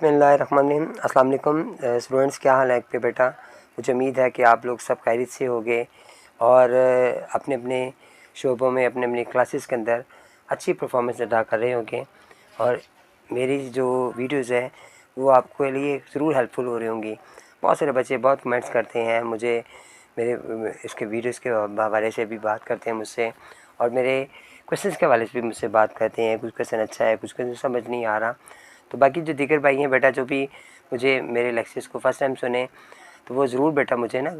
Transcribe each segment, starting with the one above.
बिस्मिल्लाहिर्रहमानिर्रहीम। अस्सलाम वालेकुम स्टूडेंट्स, क्या हाल है पे बेटा। मुझे उम्मीद है कि आप लोग सब खैरियत से होंगे और अपने अपने शोबों में अपने अपने क्लासेस के अंदर अच्छी परफॉर्मेंस अदा कर रहे होंगे और मेरी जो वीडियोज़ है वो आपके लिए ज़रूर हेल्पफुल हो रही होंगी। बहुत सारे बच्चे बहुत कमेंट्स करते हैं मुझे, मेरे इसके वीडियोज़ के हवाले से भी बात करते हैं मुझसे और मेरे क्वेश्चंस के हवाले से भी मुझसे बात करते हैं। कुछ क्वेश्चन अच्छा है, कुछ क्वेश्चन समझ नहीं आ रहा। तो बाकी जो दीगर भाई हैं बेटा, जो भी मुझे मेरे लेक्चर्स को फ़र्स्ट टाइम सुने, तो वो ज़रूर बेटा मुझे ना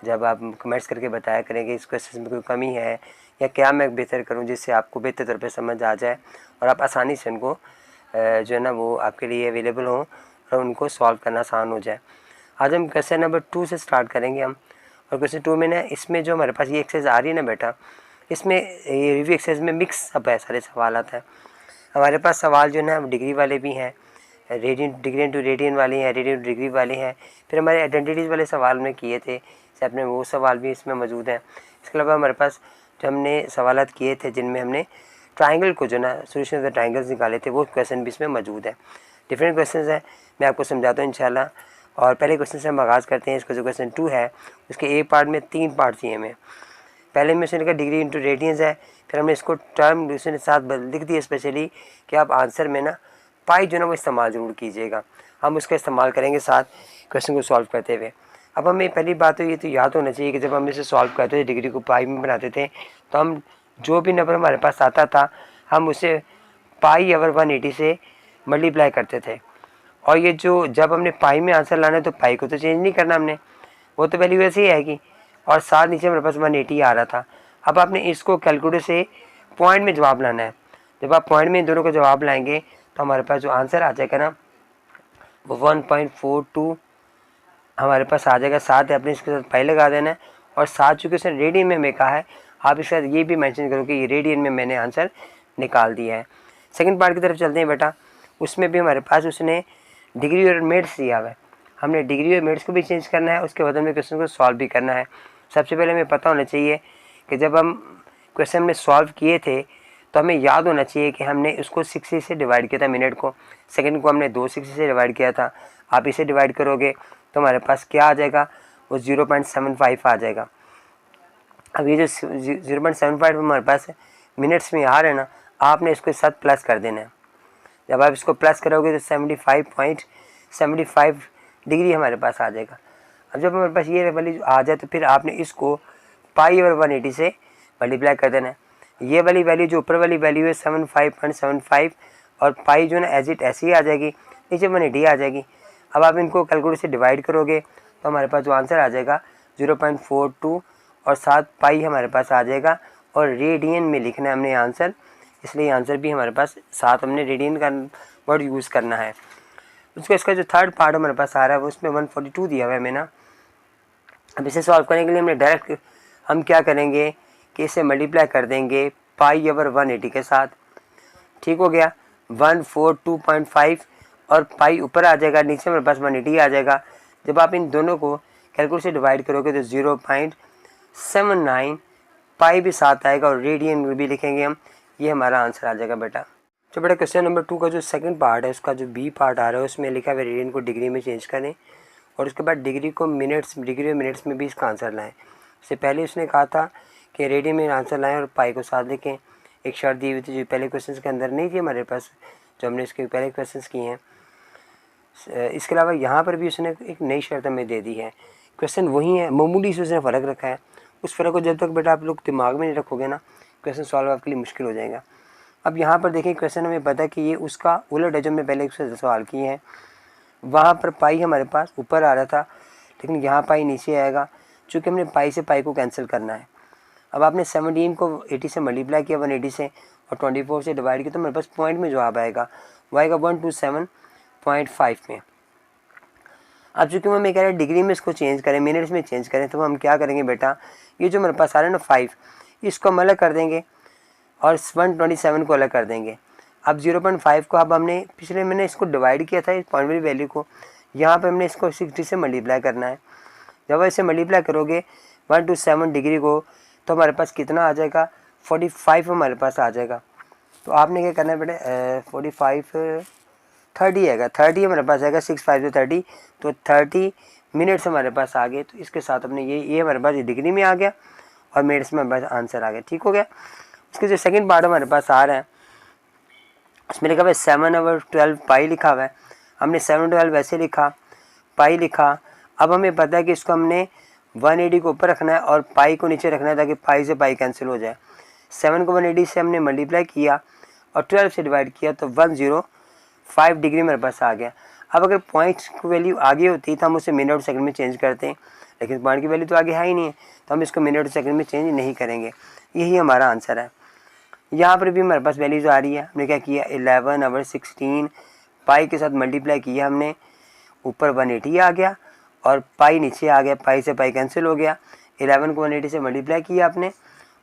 जब आप कमेंट्स करके बताया करेंगे इस क्वेश्चन में कोई कमी है या क्या मैं बेहतर करूं जिससे आपको बेहतर तौर पे समझ आ जाए और आप आसानी से उनको जो है ना वो आपके लिए अवेलेबल हों और उनको सॉल्व करना आसान हो जाए। आज हम क्वेश्चन नंबर 2 से स्टार्ट करेंगे हम। और क्वेश्चन 2 में ना इसमें जो हमारे पास ये एक्सरसाइज आ रही है ना बेटा, इसमें ये रिव्यू एक्सरसाइज में मिक्स अप है, सारे सवाल आता है। हमारे पास सवाल जो है ना डिग्री वाले भी हैं, रेडियन डिग्री टू रेडियन वाले हैं, रेडियन टू डिग्री वाले हैं, फिर हमारे आइडेंटिटीज़ वाले सवाल में किए थे, जैसे अपने वो सवाल भी इसमें मौजूद हैं। इसके अलावा हमारे पास जो हमने सवालात किए थे जिनमें हमने ट्राइंगल को जो ना सोल्यूशन ऑफ द ट्राइंगल्स निकाले थे, वो क्वेश्चन भी इसमें मौजूद है। डिफरेंट क्वेश्चन हैं, मैं आपको समझाता हूँ इंशाल्लाह। और पहले क्वेश्चन से हम आगाज़ करते हैं। इसका जो क्वेश्चन 2 है उसके ए पार्ट में 3 पार्ट चाहिए हमें। पहले में उसने लिखा डिग्री इंटू रेडियंस है, फिर हमने इसको टर्म उसने साथ लिख दिया स्पेशली कि आप आंसर में ना पाई जो ना वो इस्तेमाल ज़रूर कीजिएगा। हम उसका इस्तेमाल करेंगे साथ क्वेश्चन को सॉल्व करते हुए। अब हमें पहली बात तो ये तो याद होना चाहिए कि जब हम इसे सॉल्व करते थे, डिग्री को पाई में बनाते थे, तो हम जो भी नंबर हमारे पास आता था हम उसे पाई ओवर 180 से मल्टीप्लाई करते थे। और ये जो जब हमने पाई में आंसर लाना है तो पाई को तो चेंज नहीं करना हमने, वो तो वैल्यू वैसे ही आएगी। और साथ नीचे हमारे पास 180 आ रहा था। अब आपने इसको कैलकुलेटर से पॉइंट में जवाब लाना है। जब आप पॉइंट में इन दोनों का जवाब लाएंगे तो हमारे पास जो आंसर आ जाएगा ना वो 1.42 हमारे पास आ जाएगा। साथ आपने इसके साथ पाई लगा देना है और साथ चूँकि उसने रेडियन में हमें कहा है, आप इसके साथ ये भी मेंशन करो कि ये रेडियन में मैंने आंसर निकाल दिया है। सेकंड पार्ट की तरफ चलते हैं बेटा। उसमें भी हमारे पास उसने डिग्री और मिनट्स दिया हुआ है। हमने डिग्री और मिनट्स को भी चेंज करना है, उसके बदले में क्वेश्चन को सॉल्व भी करना है। सबसे पहले हमें पता होना चाहिए कि जब हम क्वेश्चन में सॉल्व किए थे तो हमें याद होना चाहिए कि हमने उसको 60 से डिवाइड किया था मिनट को, सेकंड को हमने 260 से डिवाइड किया था। आप इसे डिवाइड करोगे तो हमारे पास क्या आ जाएगा, वो 0.75 आ जाएगा। अब ये जो 0.75 हमारे पास मिनट्स में आ रहा है ना, आपने इसको साथ प्लस कर देना है। जब आप इसको प्लस करोगे तो 75.75 डिग्री हमारे पास आ जाएगा। अब जब हमारे पास ये वैल्यू आ जाए तो फिर आपने इसको पाई ओवर 180 से मल्टीप्लाई कर देना है। ये वाली वैल्यू जो ऊपर वाली वैल्यू है 75.75 और पाई जो है ना एज इट ऐसी ही आ जाएगी, नीचे 180 आ जाएगी। अब आप इनको कैलकुलेटर से डिवाइड करोगे तो हमारे पास जो आंसर आ जाएगा 0.42 और साथ पाई हमारे पास आ जाएगा। और रेडियन में लिखना है हमने आंसर, इसलिए आंसर भी हमारे पास साथ हमने रेडियन का वर्ड यूज़ करना है। उसका इसका जो थर्ड पार्ट हमारे पास आ रहा है वो उसमें 142 दिया हुआ है हमें ना। अब इसे सॉल्व करने के लिए हमने डायरेक्ट हम क्या करेंगे कि इसे मल्टीप्लाई कर देंगे पाई ओवर 180 के साथ। ठीक हो गया, 142.5 और पाई ऊपर आ जाएगा, नीचे हमारे पास 180 आ जाएगा। जब आप इन दोनों को कैलकुलेटर से डिवाइड करोगे तो 0.79 पाई भी साथ आएगा और रेडियन भी लिखेंगे हम, ये हमारा आंसर आ जाएगा बेटा। तो बेटा क्वेश्चन नंबर 2 का जो सेकंड पार्ट है उसका जो बी पार्ट आ रहा है उसमें लिखा है रेडियन को डिग्री में चेंज करें और उसके बाद डिग्री को मिनट्स, डिग्री और मिनट्स में भी इसका आंसर लाएं। इससे पहले उसने कहा था कि रेडियन में आंसर लाएं और पाई को साथ लिखें। एक शर्त दी हुई थी जो पहले क्वेश्चन के अंदर नहीं थी हमारे पास, जो हमने इसके पहले क्वेश्चन किए हैं। इसके अलावा यहाँ पर भी उसने एक नई शर्त हमें दे दी है। क्वेश्चन वही है, मामूली से उसने फ़र्क रखा है। उस फ़र्क को जब तक बेटा आप लोग दिमाग में नहीं रखोगे ना, क्वेश्चन सॉल्व आपके लिए मुश्किल हो जाएगा। अब यहाँ पर देखिए क्वेश्चन हमें पता है कि ये उसका उलट है जो हमने पहले उससे सवाल किए हैं। वहाँ पर पाई हमारे पास ऊपर आ रहा था लेकिन यहाँ पाई नीचे आएगा, चूँकि हमने पाई से पाई को कैंसिल करना है। अब आपने 17 को 80 से मल्टीप्लाई किया 180 से और 24 से डिवाइड किया तो मेरे पास पॉइंट में जवाब आएगा, वो आएगा 127.5 में। अब चूँकि हमें कह रहे हैं डिग्री में इसको चेंज करें, मिनट्स में चेंज करें, तो हम क्या करेंगे बेटा, ये जो मेरे पास आ रहा है ना 5, इसको हम अलग कर देंगे और 127 को अलग कर देंगे। अब 0.5 को अब हमने पिछले मैंने इसको डिवाइड किया था इस पॉइंट वाली वैल्यू को, यहाँ पे हमने इसको 60 से मल्टीप्लाई करना है। जब इसे मल्टीप्लाई करोगे 127 डिग्री को तो हमारे पास कितना आ जाएगा, 45 हमारे पास आ जाएगा। तो आपने क्या करना है बेटे, 45 30 आएगा, 30 हमारे पास आएगा, 6 5 से 30, तो 30 मिनट्स हमारे पास आ गए। तो इसके साथ अपने ये हमारे पास ये डिग्री में आ गया और मिनट्स में हमारे पास आंसर आ गया। ठीक हो गया। इसके जो सेकंड पार्ट हमारे पास आ रहा है उसमें लिखा हुआ है 7/12 पाई लिखा हुआ है। हमने 7/12 वैसे लिखा, पाई लिखा। अब हमें पता है कि इसको हमने 180 को ऊपर रखना है और पाई को नीचे रखना है ताकि पाई से पाई कैंसिल हो जाए। 7 को 180 से हमने मल्टीप्लाई किया और 12 से डिवाइड किया तो 105 डिग्री मेरे पास आ गया। अब अगर पॉइंट की वैल्यू आगे होती तो हम उसे मिनट और सेकंड में चेंज करते हैं, लेकिन पॉइंट की वैल्यू तो आगे है ही नहीं है तो हम इसको मिनट और सेकंड में चेंज नहीं करेंगे। यही हमारा आंसर है। यहाँ पर भी हमारे पास वैल्यूज आ रही है। हमने क्या किया, 11/16 पाई के साथ मल्टीप्लाई किया हमने, ऊपर 180 आ गया और पाई नीचे आ गया, पाई से पाई कैंसिल हो गया। 11 को 180 से मल्टीप्लाई किया आपने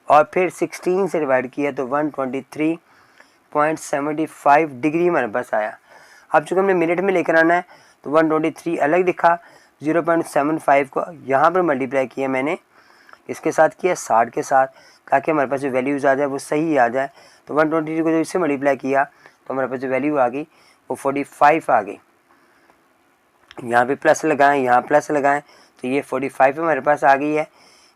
और फिर 16 से डिवाइड किया तो 123.75 डिग्री हमारे पास आया। अब चूँकि हमने मिनट में लेकर आना है तो 123 अलग दिखा, 0.75 को यहाँ पर मल्टीप्लाई किया मैंने, इसके साथ किया 60 के साथ, ताकि हमारे पास जो वैल्यूज़ आ जाए वो सही आ जाए। तो 123 को जब इससे मल्टीप्लाई किया तो हमारे पास जो वैल्यू आ गई वो 45 आ गई। यहाँ पे प्लस लगाएं, यहाँ प्लस लगाएं तो ये 45 हमारे पास आ गई है,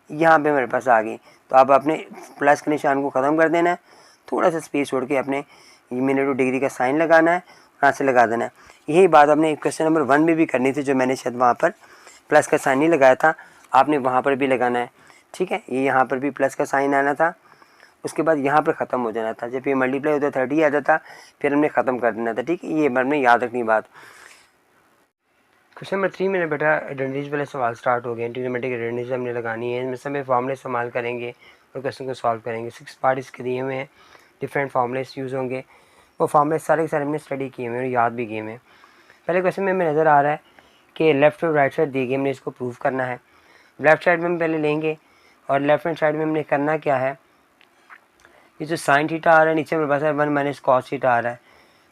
यहाँ पे हमारे पास आ गई। तो आप अपने प्लस के निशान को ख़त्म कर देना है, थोड़ा सा स्पेस छोड़ के अपने मिनट और डिग्री का साइन लगाना है, यहाँ से लगा देना है। यही बात आपने क्वेश्चन नंबर 1 में भी करनी थी, जो मैंने शायद वहाँ पर प्लस का साइन नहीं लगाया था, आपने वहाँ पर भी लगाना है। ठीक है, ये यहाँ पर भी प्लस का साइन आना था, उसके बाद यहाँ पर ख़त्म हो जाना था। जब ये मल्टीप्लाई होता 30 आ जाता फिर हमने ख़त्म कर देना था। ठीक है, ये हमने याद रखनी बात। क्वेश्चन नंबर 3 में बेटा आइडेंटिटीज वाले सवाल स्टार्ट हो गए। ट्रिग्नोमेट्रिक आइडेंटिटीज हमने लगानी है, इनमें से हमें फॉर्मूले इस्तेमाल करेंगे और क्वेश्चन को सॉल्व करेंगे। 6 पार्ट इसके दिए हुए हैं, डिफरेंट फार्मूले यूज़ होंगे। वो फार्मूले सारे के सारे हमने स्टडी किए हुए हैं और याद भी किए हुए हैं। पहले क्वेश्चन में हमें नज़र आ रहा है कि लेफ्ट और राइट साइड दी गई, हमने इसको प्रूव करना है। लेफ्ट साइड में हम पहले लेंगे और लेफ्ट हैंड साइड में हमने करना क्या है, ये जो साइन थीटा आ रहा है नीचे मेरे पास है 1 - cos थीटा आ रहा है,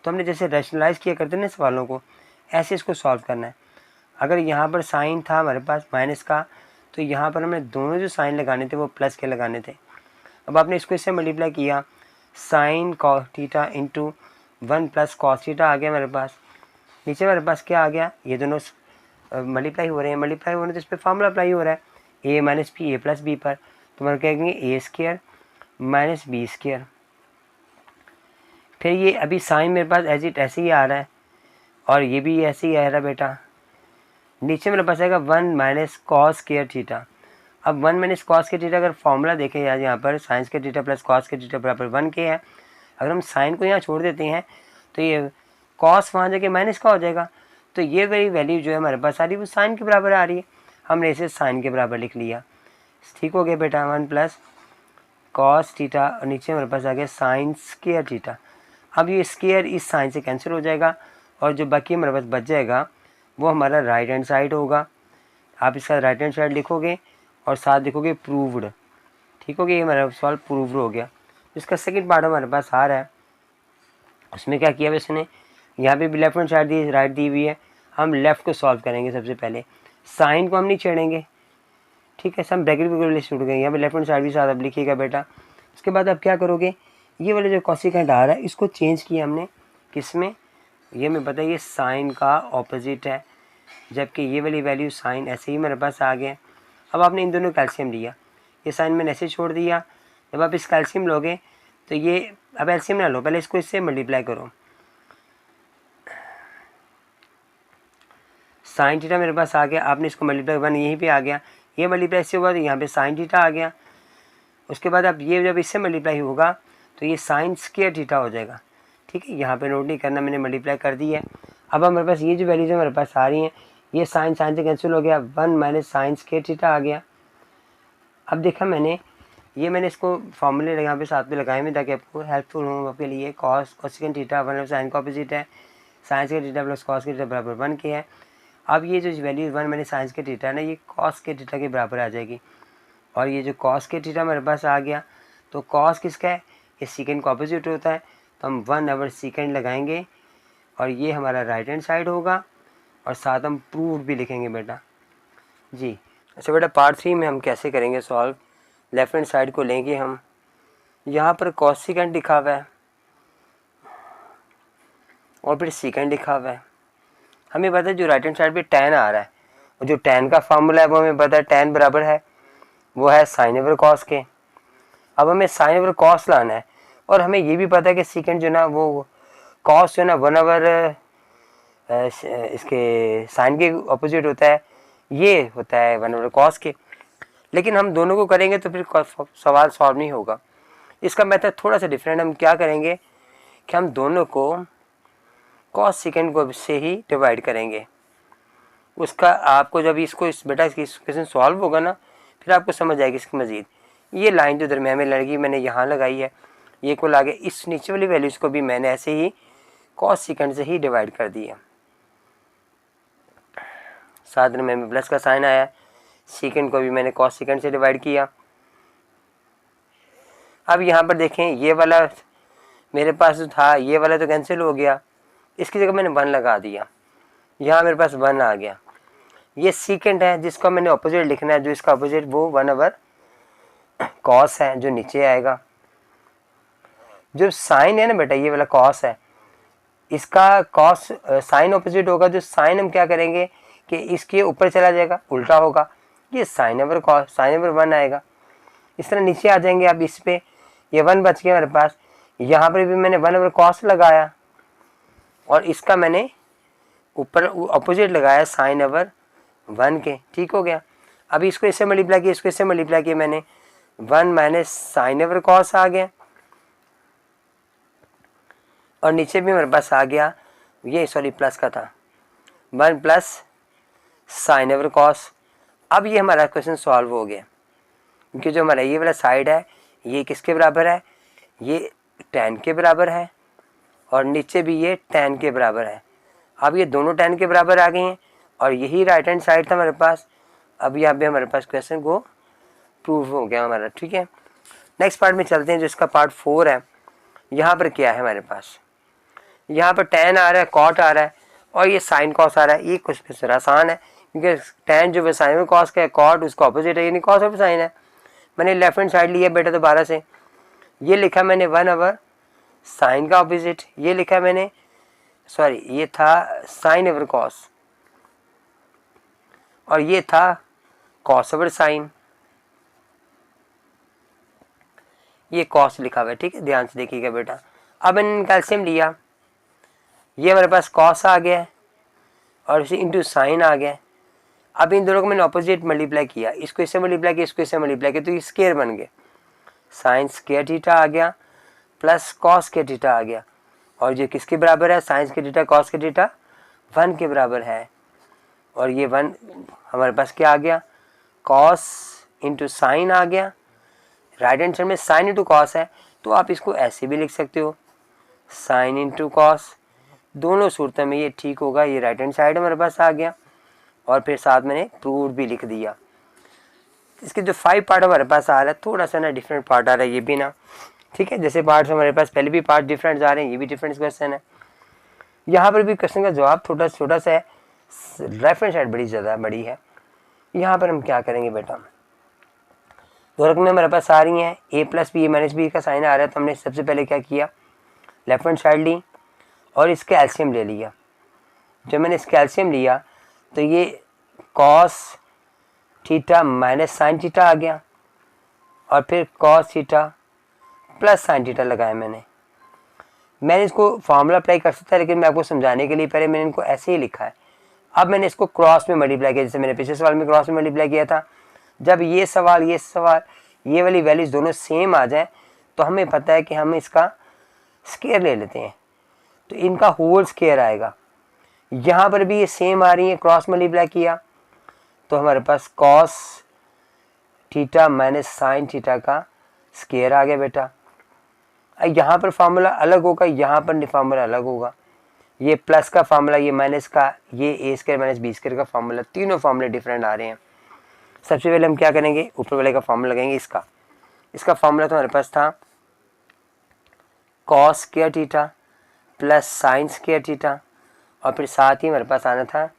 तो हमने जैसे रैशनलाइज किया करते हैं ना सवालों को, ऐसे इसको सॉल्व करना है। अगर यहाँ पर साइन था हमारे पास माइनस का तो यहाँ पर हमें दोनों जो साइन लगाने थे वो प्लस के लगाने थे। अब आपने इसको इससे मल्टीप्लाई किया, sine cos theta into 1 + cos theta आ गया मेरे पास। नीचे मेरे पास क्या आ गया, ये दोनों मल्टीप्लाई हो रहे हैं, मल्टीप्लाई हो रहे हैं तो इस पर फार्मूला अप्लाई हो रहा है, a - b a + b पर, तो हम कहेंगे a² - b²। फिर ये अभी साइन मेरे पास एज इट ऐसे ही आ रहा है और ये भी ऐसे ही आ रहा है बेटा। नीचे मेरे पास आएगा 1 - cos² थीटा। अब 1 - cos² थीटा अगर फॉर्मूला देखें यार, यहाँ पर साइंस के थीटा प्लस cos के थीटा बराबर 1 के है। अगर हम साइन को यहाँ छोड़ देते हैं तो ये cos वहाँ जाके माइनस का हो जाएगा, तो ये वाली वैल्यू जो है हमारे पास आ रही है वो साइन के बराबर आ रही है, हमने इसे साइन के बराबर लिख लिया। ठीक हो गया बेटा, 1 + cos थीटा और नीचे हमारे पास आ गया sin² थीटा। अब ये स्क्वायर इस साइन से कैंसिल हो जाएगा और जो बाकी हमारे पास बच जाएगा वो हमारा राइट हैंड साइड होगा। आप इसका राइट हैंड साइड लिखोगे और साथ लिखोगे प्रूव्ड। ठीक हो गया, ये हमारा सवाल प्रूव्ड हो गया। इसका सेकंड पार्ट हमारे पास आ रहा है, उसमें क्या किया इसने, यहाँ पे भी लेफ्ट हैंड साइड दी, राइट दी हुई है, हम लेफ़्ट को सॉल्व करेंगे। सबसे पहले साइन को हम नहीं छेड़ेंगे, ठीक है, सब ब्रैकेट वगैरह छूट गए। यहाँ पे लेफ्ट हैंड साइड भी साथ अब लिखिएगा बेटा। उसके बाद आप क्या करोगे, ये वाले जो कोसेकेंट आ रहा है इसको चेंज किया हमने किसमें, ये हमें पता है ये साइन का ऑपोजिट है, जबकि ये वाली वैल्यू साइन ऐसे ही मेरे पास आ गया। अब आपने इन दोनों कैल्शियम लिया, ये साइन मैंने ऐसे छोड़ दिया। जब आप इस कैल्शियम लोगे तो ये, अब एलसीएम ना लो, पहले इसको इससे मल्टीप्लाई करो। साइन थीटा मेरे पास आ गया, आपने इसको मल्टीप्लाई 1 यहीं पे आ गया, ये मल्टीप्लाई इससे हुआ तो यहाँ पे साइन थीटा आ गया। उसके बाद अब ये जब इससे मल्टीप्लाई होगा तो ये sin² थीटा हो जाएगा। ठीक है, यहाँ पे नोट नहीं करना, मैंने मल्टीप्लाई कर दी है। अब हमारे पास ये जो वैल्यूज हमारे पास आ रही हैं, ये साइन से कैंसिल हो गया, 1 - sin² थीटा आ गया। अब देखा मैंने इसको फॉर्मूले यहाँ पे साथ में लगाए हुए ताकि आपको हेल्पफुल हो आपके लिए। कोसेकेंट थीटा 1 साइन का ऑपोजिट है, sin² थीटा प्लस cos के थीटा बराबर 1 के है। अब ये जो वैल्यू 1 - sin² थीटा ना, ये cos के थीटा के बराबर आ जाएगी और ये जो cos के थीटा मेरे पास आ गया, तो cos किसका है, ये सेकेंड का ऑपोजिट होता है, तो हम 1/sec लगाएंगे और ये हमारा राइट हैंड साइड होगा और साथ हम प्रूव्ड भी लिखेंगे बेटा जी। अच्छा बेटा, पार्ट 3 में हम कैसे करेंगे सॉल्व, लेफ्ट हैंड साइड को लेंगे हम, यहाँ पर कोसेकेंट लिखा हुआ है, और फिर सीकेंड लिखा हुआ है। हमें पता है जो राइट हैंड साइड पे tan आ रहा है, और जो tan का फार्मूला है वो हमें पता है, tan बराबर है वो है साइन ओवर कॉस के। अब हमें साइन ओवर कॉस लाना है, और हमें ये भी पता है कि सीकेंड जो ना वो कॉस जो ना 1/, इसके साइन के अपोजिट होता है, ये होता है 1/, कॉस के। लेकिन हम दोनों को करेंगे तो फिर सवाल सॉल्व नहीं होगा। इसका मेथड थोड़ा सा डिफरेंट। हम क्या करेंगे कि हम दोनों को कॉस सेकेंड को से ही डिवाइड करेंगे। उसका आपको जब इसको इस क्वेश्चन सॉल्व होगा ना, फिर आपको समझ आएगी इसकी मजीद। ये लाइन जो दरम्यान में लगी मैंने यहाँ लगाई है, ये को लाके इस नीचे वाली वैल्यूज को भी मैंने ऐसे ही कॉस सेकेंड से ही डिवाइड कर दिया। साथ में प्लस का साइन आया, सेकेंड को भी मैंने कॉस सेकेंड से डिवाइड किया। अब यहाँ पर देखें, ये वाला मेरे पास जो था ये वाला तो कैंसिल हो गया, इसकी जगह मैंने 1 लगा दिया, यहाँ मेरे पास 1 आ गया। ये सेकेंड है जिसको मैंने अपोजिट लिखना है, जो इसका अपोजिट वो 1/, कॉस है जो नीचे आएगा। जो साइन है ना बेटा, ये वाला कॉस है, इसका कॉस साइन अपोजिट होगा। जो साइन हम क्या करेंगे कि इसके ऊपर चला जाएगा, उल्टा होगा, ये sine over cos, sine over 1 आएगा। इस तरह नीचे आ जाएंगे। अब इस पे ये 1 बच गया मेरे पास, यहाँ पर भी मैंने 1/, कॉस लगाया, और इसका मैंने ऊपर अपोजिट लगाया साइन ओवर 1 के। ठीक हो गया। अब इसको इससे मल्टीप्लाई किया, इसको इससे मल्टीप्लाई किया मैंने, 1 - साइन ओवर कॉस आ गया, और नीचे भी मेरे पास आ गया, ये सॉरी प्लस का था, 1 + साइन ओवर कॉस। अब ये हमारा क्वेश्चन सॉल्व हो गया, क्योंकि जो हमारा ये वाला साइड है ये किसके बराबर है, ये tan के बराबर है, और नीचे भी ये tan के बराबर है। अब ये दोनों tan के बराबर आ गई हैं, और यही राइट हैंड साइड था हमारे पास। अब यहाँ पे हमारे पास क्वेश्चन को प्रूव हो गया हमारा। ठीक है, नेक्स्ट पार्ट में चलते हैं, जो इसका पार्ट 4 है। यहाँ पर क्या है हमारे पास, यहाँ पर tan आ रहा है, cot आ रहा है, और ये साइन कॉस आ रहा है। ये कुछ फिर आसान है, क्योंकि tan जो है साइन में कॉस का है, cot उसका ऑपोजिट है, यानी कॉस ऑफ साइन है। मैंने लेफ्ट हैंड साइड लिया बेटा दोबारा से, ये लिखा मैंने 1/, साइन का ऑपोजिट, ये लिखा मैंने, सॉरी ये था साइन ओवर कॉस, और ये था कॉस ओवर साइन, ये कॉस लिखा हुआ है। ठीक है, ध्यान से देखिएगा बेटा। अब मैंने कैल्शियम लिया, ये हमारे पास कॉस आ गया और इसे इंटू साइन आ गया। अब इन दोनों को मैंने ऑपोजिट मल्टीप्लाई किया, इसको इससे मल्टीप्लाई किया, इसको इससे मल्टीप्लाई किया, तो ये स्क्वायर बन गए। साइन स्क्वायर थीटा आ गया प्लस कॉस स्क्वायर थीटा आ गया, और ये किसके बराबर है, sign square theta cos square theta 1 के बराबर है। और ये 1 हमारे पास क्या आ गया, कॉस इंटू साइन आ गया। राइट हैंड साइड में साइन इंटू कॉस है, तो आप इसको ऐसे भी लिख सकते हो, साइन इंटू कॉस। दोनों सूरतों में ये ठीक होगा। ये राइट हैंड साइड हमारे पास आ गया, और फिर साथ मैंने प्रूव भी लिख दिया। इसके जो 5 पार्ट हमारे पास आ रहा है, थोड़ा सा ना डिफरेंट पार्ट आ रहा है ये भी ना। ठीक है, जैसे पार्ट्स हमारे पास पहले भी पार्ट डिफरेंट आ रहे हैं, ये भी डिफरेंट क्वेश्चन है। यहाँ पर भी क्वेश्चन का जवाब छोटा सा है, लेफ्ट हैंड साइड बड़ी ज़्यादा बड़ी है। यहाँ पर हम क्या करेंगे बेटा, दो रकमें हमारे पास आ रही हैं, a + b - b का साइन आ रहा है, तो हमने सबसे पहले क्या किया, लेफ्ट हैंड साइड ली और इसका एलसीएम ले लिया। जब मैंने इसका एलसीएम लिया तो ये cos theta minus sine theta आ गया, और फिर cos theta plus sine theta लगाया मैंने इसको फार्मूला अप्लाई कर सकता है, लेकिन मैं आपको समझाने के लिए पहले मैंने इनको ऐसे ही लिखा है। अब मैंने इसको क्रॉस में मल्टीप्लाई किया, जैसे मैंने पिछले सवाल में क्रॉस में मल्टीप्लाई किया था। जब ये सवाल ये वाली वैल्यूज दोनों सेम आ जाए तो हमें पता है कि हम इसका स्क्वायर ले लेते हैं, तो इनका होल स्क्वायर आएगा। यहाँ पर भी ये सेम आ रही है, क्रॉस मल्टीप्लाई किया तो हमारे पास cos theta minus sine theta का स्क्वायर आ गया बेटा। यहाँ पर फार्मूला अलग होगा, यहाँ पर फार्मूला अलग होगा। ये प्लस का फार्मूला, ये माइनस का, ये ए स्क्वायर माइनस बी स्क्वायर का फार्मूला, तीनों फार्मूले डिफरेंट आ रहे हैं। सबसे पहले हम क्या करेंगे, ऊपर वाले का फार्मूला लगाएंगे। इसका फार्मूला तो हमारे पास था cos square theta plus sine square theta, और फिर साथ ही हमारे पास आना था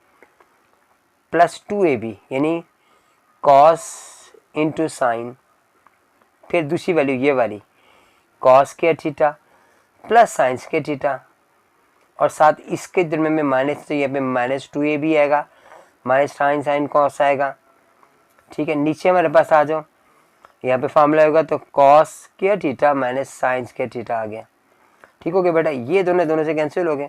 प्लस 2ab, यानी कॉस इंटू साइन, फिर दूसरी वैल्यू ये वाली cos square theta plus sine square theta, और साथ इसके दरम्यान में माइनस, तो यहाँ पे -2a भी आएगा, माइनस साइन कॉस आएगा। ठीक है, नीचे हमारे पास आ जाओ, यहाँ पे फॉर्मूला होगा तो cos square theta minus sine square theta आ गया। ठीक हो गया बेटा, ये दोनों से कैंसिल हो गए।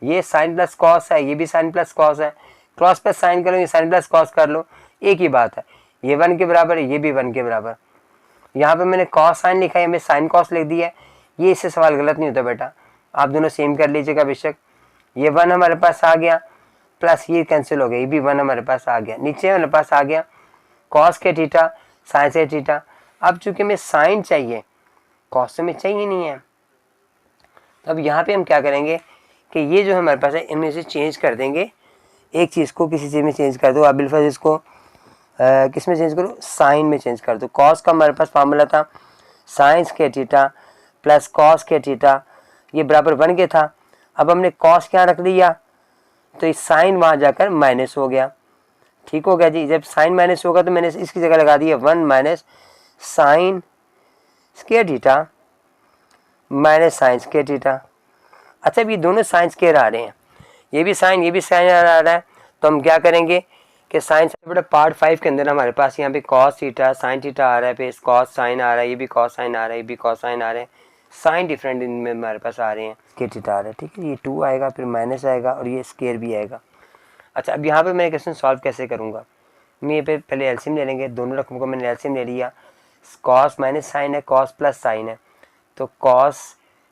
ये साइन प्लस कॉस है, ये भी साइन प्लस कॉस है, क्रॉस प्लस साइन करो, ये साइन प्लस कॉस कर लो, एक ही बात है। ये 1 के बराबर है, ये भी 1 के बराबर। यहाँ पे मैंने कॉस साइन लिखा है, मैं साइन कॉस लिख दिया है, ये इससे सवाल गलत नहीं होता बेटा, आप दोनों सेम कर लीजिएगा बेशक। ये 1 हमारे पास आ गया, प्लस ये कैंसिल हो गया, ये भी 1 हमारे पास आ गया। नीचे हमारे पास आ गया कॉस के थीटा साइन से थीटा। अब चूंकि मैं साइन चाहिए, कॉस से में चाहिए नहीं है, तो अब यहाँ पे हम क्या करेंगे कि ये जो हमारे पास है इनमें से चेंज कर देंगे, एक चीज़ को किसी चीज़ में चेंज कर दो। आप बिल्कुल इसको किस में चेंज करो, साइन में चेंज कर दो। कॉस का हमारे पास फार्मूला था साइन के थीटा प्लस कॉस के थीटा, ये बराबर 1 के था। अब हमने कॉस क्या रख दिया, तो इस साइन वहाँ जाकर माइनस हो गया। ठीक हो गया जी, जब साइन माइनस होगा तो मैंने इसकी जगह लगा दिया 1 minus sine square theta minus sine square theta. अच्छा, अब ये दोनों साइन स्क्वायर आ रहे हैं, ये भी साइन आ रहा है, तो हम क्या करेंगे कि साइन से बेटा पार्ट 5 के अंदर हमारे पास यहाँ पे कॉस थीटा साइन थीटा आ रहा है, फिर कॉस साइन आ रहा है, ये भी कॉस साइन आ रहा है, ये भी कॉस साइन आ रहे हैं, साइन डिफरेंट इनमें हमारे पास आ रहे हैं, स्क्वायर थीटा आ रहा है। ठीक है, ये 2 आएगा, फिर माइनस आएगा और ये स्क्वायर भी आएगा। अच्छा, अब यहाँ पे मैं क्वेश्चन सॉल्व कैसे करूँगा, मैं ये पे पहले एलसीएम ले लेंगे, दोनों रकम को मैंने एलसीएम ले लिया। कॉस माइनस साइन है, कॉस प्लस साइन है, तो cos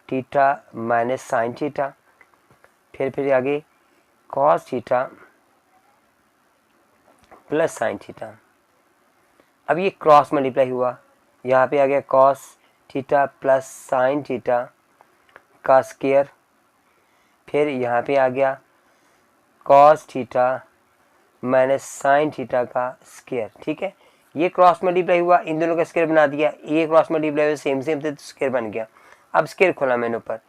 theta minus sine theta, फिर आगे cos theta plus sine theta. अब ये क्रॉस मल्टीप्लाई हुआ, यहाँ पे आ गया cos theta plus sine theta का स्क्वायर, फिर यहाँ पे आ गया cos theta minus sine theta का स्क्वायर। ठीक है, ये क्रॉस मल्टीप्लाई हुआ, इन दोनों का स्क्वायर बना दिया, ये क्रॉस मल्टीप्लाई हुआ सेम थे तो स्क्वायर बन गया। अब स्क्वायर खोला मैंने ऊपर,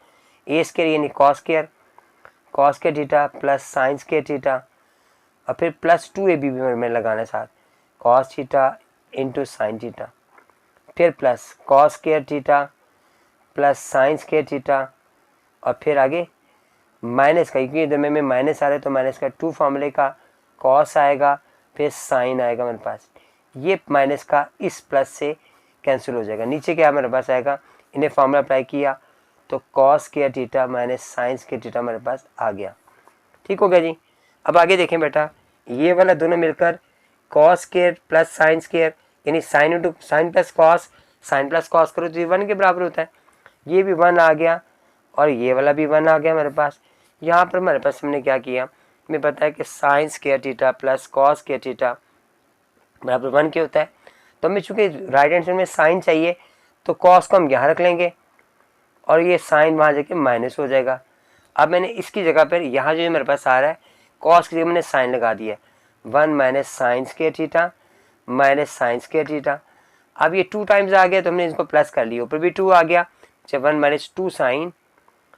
ए स्क्वायर यानी कॉस स्क्वायर, कॉस के theta plus sine square theta, और फिर प्लस 2a भी मैं लगाना साथ, cos theta into sine theta, फिर plus cos square theta plus sine square theta, और फिर आगे माइनस का, क्योंकि इधर में माइनस आ रहा है तो माइनस का 2 फार्मूले का कॉस आएगा, फिर साइन आएगा मेरे पास, ये माइनस का इस प्लस से कैंसिल हो जाएगा। नीचे क्या मेरे पास आएगा, इन्हें फार्मूला अप्लाई किया तो cos square theta minus sine square theta मेरे पास आ गया। ठीक हो गया जी। अब आगे देखें बेटा, ये वाला दोनों मिलकर cos square plus sine square यानी sine into sine plus cos, sine plus cos करो तो ये 1 के बराबर होता है, ये भी 1 आ गया और ये वाला भी 1 आ गया मेरे पास। यहाँ पर हमारे पास हमने क्या किया, हमें पता है कि sign square theta plus cos square theta बराबर 1 के होता है, तो हमें चूँकि राइट हैंड साइड में साइन चाहिए तो कॉस को हम यहाँ रख लेंगे और ये साइन वहाँ जाके माइनस हो जाएगा। अब मैंने इसकी जगह पर यहाँ जो मेरे पास आ रहा है कॉस की जगह मैंने साइन लगा दिया, 1 minus sine square theta minus sine square theta. अब ये 2 टाइम्स आ गया तो हमने इसको प्लस कर लिया, ऊपर भी 2 आ गया, जब 1 माइनस 2 साइन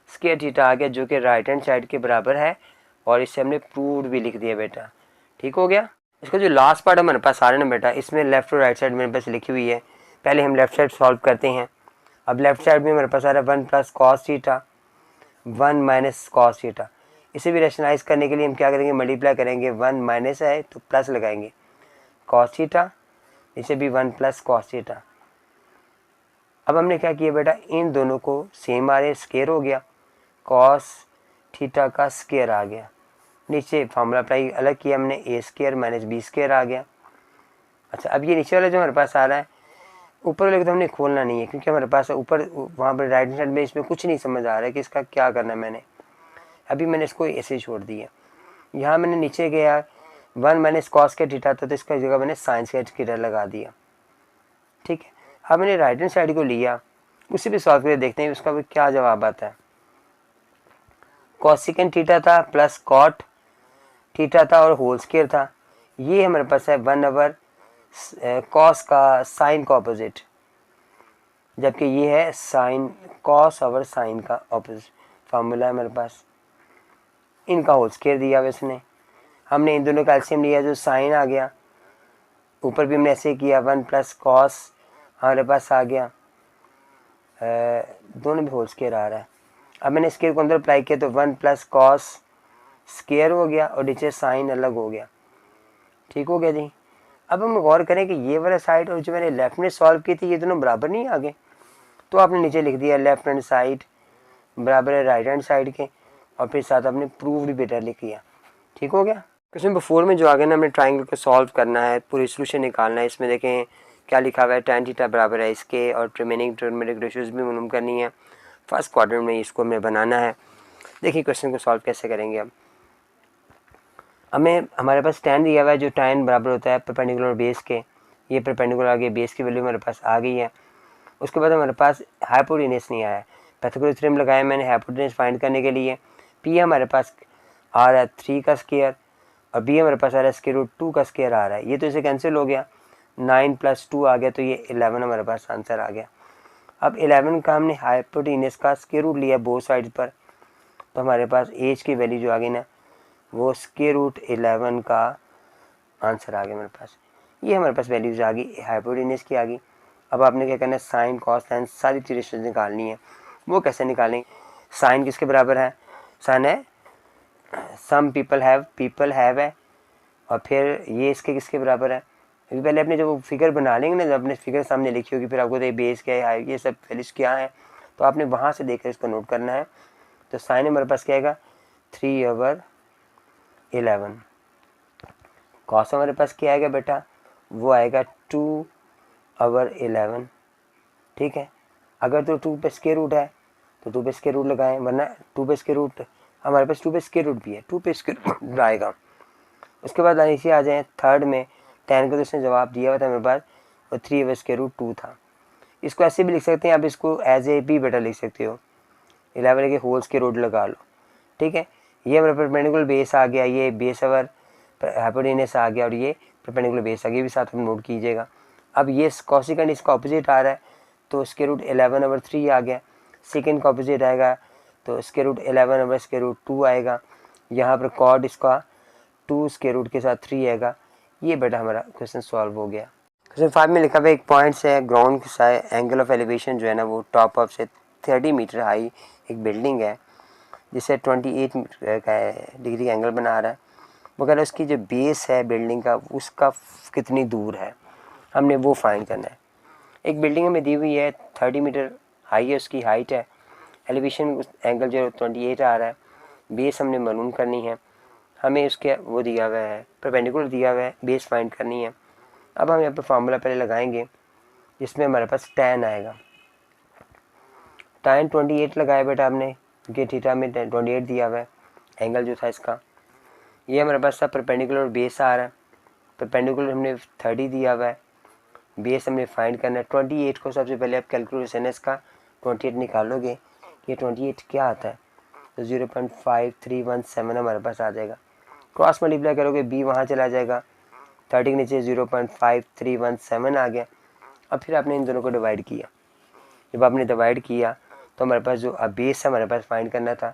स्क्वायर थीटा आ गया जो कि राइट हैंड साइड के बराबर है, और इससे हमने प्रूव्ड भी लिख दिया बेटा। ठीक हो गया। इसका जो लास्ट पार्ट हमारे पास आ रहा है ना बेटा, इसमें लेफ्ट और राइट साइड मेरे पास लिखी हुई है, पहले हम लेफ्ट साइड सॉल्व करते हैं। अब लेफ्ट साइड में मेरे पास आ रहा है 1 plus cos theta 1 minus cos theta. इसे भी रेशनलाइज करने के लिए हम क्या करेंगे, मल्टीप्लाई करेंगे, 1 माइनस है तो प्लस लगाएंगे कॉस थीटा, इसे भी 1 प्लस कॉस थीटा। अब हमने क्या किया बेटा, इन दोनों को सेम आ रहे, स्क्वायर हो गया, कॉस थीटा का स्क्वायर आ गया, नीचे फार्मूला अप्लाई अलग किया हमने, ए स्क्वायर माइनस बी स्क्वायर आ गया। अच्छा, अब ये नीचे वाला जो हमारे पास आ रहा है, ऊपर वाले को तो हमने खोलना नहीं है क्योंकि हमारे पास ऊपर वहाँ पर राइट साइड में इसमें कुछ नहीं समझ आ रहा है कि इसका क्या करना है। मैंने अभी मैंने इसको ऐसे ही छोड़ दिया। यहाँ मैंने नीचे गया 1 माइनस कॉस के थीटा था तो इसका जगह मैंने साइंस के थीटा लगा दिया। ठीक है, अब मैंने राइट हैंड साइड को लिया, उसे भी सॉल्व करके देखते हैं उसका भी क्या जवाब आता है। कॉसिकेंट थीटा था प्लस कॉट थीटा था और होल स्क्वायर था, ये हमारे पास है 1/, कॉस का साइन का ऑपोजिट, जबकि ये है साइन कॉस ओवर साइन का ऑपोजिट फार्मूला है मेरे पास। इनका होल स्क्वायर दिया हुआ इसने, हमने इन दोनों का एलसीएम लिया जो साइन आ गया, ऊपर भी हमने ऐसे किया 1 प्लस कॉस हमारे पास आ गया, दोनों भी होल स्क्वायर आ रहा है। अब मैंने स्केयर को अंदर अप्लाई किया तो 1 प्लस कॉस स्केयर हो गया और नीचे साइन अलग हो गया। ठीक हो गया जी। अब हम गौर करें कि ये वाला साइड और जो मैंने लेफ्ट में सॉल्व की थी ये दोनों बराबर नहीं आगे, तो आपने नीचे लिख दिया लेफ्ट हैंड साइड बराबर है राइट हैंड साइड के, और फिर साथ आपने प्रूव्ड बेटा लिख दिया। ठीक हो गया। क्वेश्चन नंबर 4 में जो आगे ना हमें ट्राइंगल को सॉल्व करना है, पूरी सोल्यूशन निकालना है। इसमें देखें क्या लिखा हुआ है, tan थीटा बराबर है इसके, और रिमेनिंग ट्रिग्नोमेट्रिक रेशियोज भी मालूम करनी है। फर्स्ट क्वाड्रेंट में इसको हमें बनाना है। देखिए क्वेश्चन को सॉल्व कैसे करेंगे। अब हमें हमारे पास tan दिया हुआ है, जो tan बराबर होता है परपेंडिकुलर बेस के। ये परपेंडिकुलर आगे बेस की वैल्यू हमारे पास आ गई है। उसके बाद हमारे पास हाइपोटेनस नहीं आया है। पाइथागोरस थ्योरम लगाया मैंने हाइपोटेनस फाइंड करने के लिए। पी हमारे पास आ रहा है 3 का स्क्वायर, और बी हमारे पास आ रहा है स्क्वायर रूट 2 का स्क्वायर आ रहा है। ये तो इसे कैंसिल हो गया, 9 प्लस 2 आ गया, तो ये 11 हमारे पास आंसर आ गया। अब 11 का हमने हाइपोटेनस का स्क्वायर रूट लिया बोथ साइड पर, तो हमारे पास एज की वैल्यू जो आ गई ना वो स्क्वायर रूट 11 का आंसर आ गया मेरे पास। ये हमारे पास वैल्यूज आ गई, हाइपोटेनस की आ गई। अब आपने क्या करना है, साइन कॉस टेन सारी चीज़ें निकालनी है। वो कैसे निकालें, साइन किसके बराबर है, साइन है सम पीपल हैव है, और फिर ये इसके किसके बराबर है। क्योंकि पहले अपने जब फिगर बना लेंगे ना, जब अपने फिगर सामने लिखी होगी, फिर आपको तो ये बेस क्या है ये सब वैल्यूज क्या है, तो आपने वहाँ से देखकर इसको नोट करना है। तो साइन हमारे पास क्या आएगा 3/11। कॉस हमारे पास क्या आएगा बेटा, वो आएगा 2/11। ठीक है, अगर तो 2 पे स्क्वायर रूट है तो 2 पे स्क्वायर रूट लगाएं, वरना 2 पे स्क्वायर रूट हमारे पास 2 पे स्क्वायर रूट भी है, 2 पे स्क्वायर रूट आएगा। उसके बाद नीचे आ जाए थर्ड में, tan का तो उसने जवाब दिया हुआ था मेरे पास, और 3/√2 था। इसको ऐसे भी लिख सकते हैं, आप इसको एज ए भी बेटा लिख सकते हो, 11 के होल स्क्वायर रूट लगा लो। ठीक है, ये हमारा परपेंडिकुलर बेस आ गया, ये बेस अवर हाइपोटेनस आ गया, और ये परपेंडिकुलर बेस आ गया, भी साथ में नोट कीजिएगा। अब ये कॉसिकेंड इसका ऑपोजिट आ रहा है, तो स्क्वायर रूट 11/3 आ गया। सेकेंड का ऑपोजिट आएगा तो स्क्वायर रूट 11/√2 आएगा। यहाँ पर कॉड इसका 2 स्क्वायर रूट के साथ 3 आएगा। ये बेटा हमारा क्वेश्चन सॉल्व हो गया। क्वेश्चन 5 में लिखा हुआ एक पॉइंट से ग्राउंड का एंगल ऑफ एलिवेशन जो है ना वो टॉप ऑफ से 30 मीटर हाई एक बिल्डिंग है, जिसे 28 डिग्री का एंगल बना रहा है। वो कह रहा है उसकी जो बेस है बिल्डिंग का उसका कितनी दूर है, हमने वो फाइंड करना है। एक बिल्डिंग हमें दी हुई है 30 मीटर हाई है, उसकी हाइट है, एलिवेशन एंगल जो 28 आ रहा है, बेस हमने मालूम करनी है। हमें उसके वो दिया हुआ है परपेंडिकुलर दिया हुआ है, बेस फाइंड करनी है। अब हम यहाँ पे फार्मूला पहले लगाएंगे, जिसमें हमारे पास tan आएगा। tan 28 लगाया बेटा आपने, क्योंकि थीटा में 28 दिया हुआ है एंगल जो था इसका। ये हमारे पास सब परपेंडिकुलर बेस आ रहा है, परपेंडिकुलर हमने 30 दिया हुआ है, बेस हमने फाइंड करना है। 28 को सबसे पहले आप कैलकुलेशन है इसका 28 निकालोगे, ये 28 क्या आता है, तो 0.5317 हमारे पास आ जाएगा। क्रॉस मल्टीप्लाई करोगे बी वहाँ चला जाएगा, 30 के नीचे 0.5317 आ गया। अब फिर आपने इन दोनों को डिवाइड किया, जब आपने डिवाइड किया तो हमारे पास जो बेस हमारे पास फाइंड करना था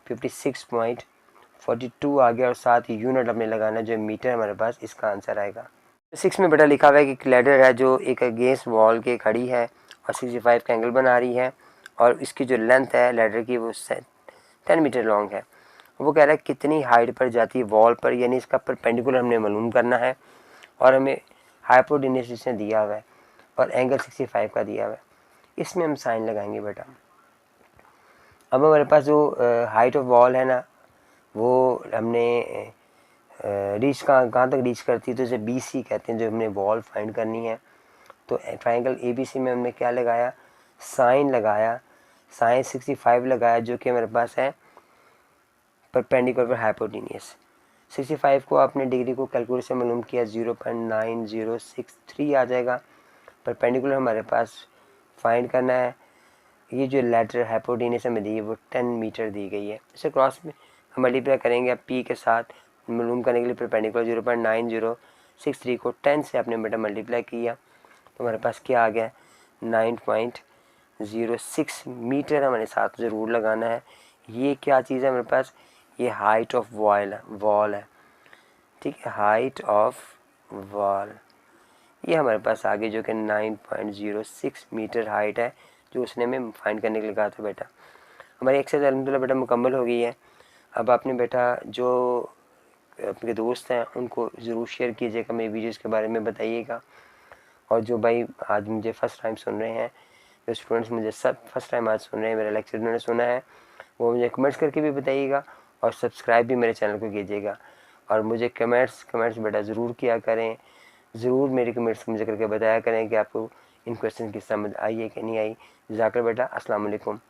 56.42 आ गया, और साथ ही यूनिट अपने लगाना जो मीटर हमारे पास, इसका आंसर आएगा। 6 में बेटा लिखा हुआ है कि लैडर है जो एक अगेंस्ट वॉल के खड़ी है और 65 का एंगल बना रही है, और इसकी जो लेंथ है लैडर की वो 10 मीटर लॉन्ग है। वो कह रहा है कितनी हाइट पर जाती है वॉल पर, यानी इसका परपेंडिकुलर हमने मालूम करना है, और हमें हाइपोटेनस इसने दिया हुआ है और एंगल 65 का दिया हुआ है। इसमें हम साइन लगाएंगे बेटा। अब हमारे पास जो हाइट ऑफ वॉल है ना वो हमने रीच कहाँ तक रीच करती है, तो इसे BC कहते हैं, जो हमने वॉल फाइंड करनी है। तो ट्राइंगल ABC में हमने क्या लगाया, साइन लगाया, साइन 65 लगाया, जो कि हमारे पास है परपेंडिकुलर हाइपोटेनियस। 65 को आपने डिग्री को कैलकुलेशन मालूम किया 0.9063 आ जाएगा। परपेंडिकुलर हमारे पास फाइंड करना है, ये जो लेटर हाइपोटेनियस हमें दी है वो 10 मीटर दी गई है। इसे क्रॉस में हम मल्टीप्लाई करेंगे, अब P के साथ मालूम करने के लिए परपेंडिकुलर 0.9063 को 10 से आपने बेटा मल्टीप्लाई किया, तो हमारे पास क्या आ गया 9.06 मीटर हमारे साथ ज़रूर लगाना है। ये क्या चीज़ है हमारे पास, ये हाइट ऑफ वॉल है। ठीक है, हाइट ऑफ वॉल ये हमारे पास आगे जो कि 9.06 मीटर हाइट है, जो उसने हमें फाइंड करने के लिए कहा था बेटा। हमारी एक्सरसाइज अल्हम्दुलिल्लाह बेटा मुकम्मल हो गई है। अब आपने बेटा जो आपके दोस्त हैं उनको ज़रूर शेयर कीजिएगा, मेरी वीडियोज़ के बारे में बताइएगा। और जो भाई आज मुझे फ़र्स्ट टाइम सुन रहे हैं, जो स्टूडेंट्स मुझे सब फर्स्ट टाइम आज सुन रहे हैं, मेरा लेक्चर उन्होंने सुना है, वो मुझे कमेंट्स करके भी बताइएगा और सब्सक्राइब भी मेरे चैनल को कीजिएगा। और मुझे कमेंट्स बेटा ज़रूर किया करें, ज़रूर मेरी कमेंट्स मुझे करके बताया करें कि आपको इन क्वेश्चन की समझ आई है कि नहीं आई। जज़ाकल्लाह बेटा, अस्सलाम वालेकुम।